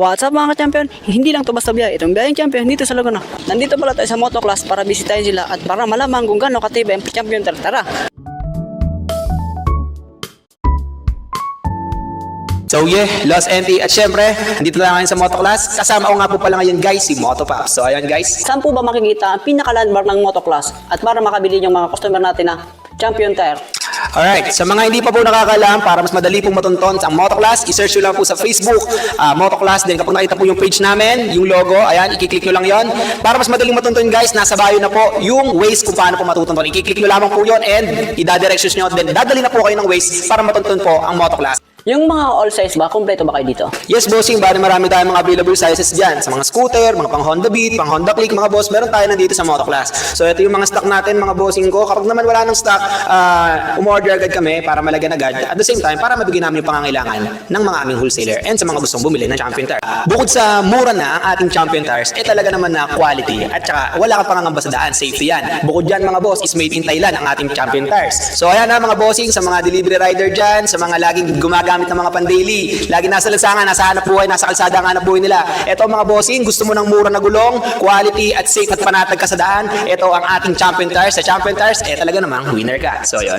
What's up mga ka-champion? Hindi lang to basta biyahe. Itong biyaheng champion dito sa Laguna. Nandito pala tayo sa motoclass para bisitahin sila at para malaman kung gaano katibay ang champion. Tara! So Los NT at syempre, dito lang ngayon sa motoclass. Kasama ko nga po pala ngayon guys, si Motopops. So ayan guys. Saan po ba makikita ang pinaka-landmark ng motoclass at para makabili yung mga customer natin na champion tire? Alright, sa mga hindi pa po nakakaalam, para mas madali pong matunton sa motoclass, i-search nyo lang po sa Facebook, motoclass. Then kapag nakita po yung page namin, yung logo, ayan, i-click nyo lang yon. Para mas madaling matunton guys, nasa bio na po yung ways kung paano po matutunton. I-click nyo lamang po yon and i-directions nyo. Then dadali na po kayo ng ways para matunton po ang motoclass. Yung mga all size ba, kompleto ba kayo dito? Yes, bossing, bari marami tayong mga available sizes dyan. Sa mga scooter, mga pang Honda Beat, pang Honda Click, mga boss, meron tayo nandito sa motoclass. So ito yung mga stock natin, mga bossing ko. Kapag naman wala ng stock, umorder agad kami para malagyan agad. At the same time, para mabigyan namin yung pangangailangan ng mga aming wholesaler and sa mga gustong bumili ng Champion Tire. Bukod sa mura na ang ating Champion Tires, talaga naman na quality. At saka wala ka pangangamba sa daan, safety yan. Bukod dyan mga boss, is made in Thailand ang ating Champion Tires. So ayan na mga bossing, sa mga delivery rider dyan, sa mga laging gumagamit ng mga pan-daily, lagi nasa lansangan, nasa hanap buhay, nasa kalsada ang hanap buhay nila. Ito mga bossing, gusto mo ng mura na gulong, quality at safe at panatag ka sa daan, ito ang ating Champion Tires. Sa Champion Tires, talaga namang winner ka. So yun.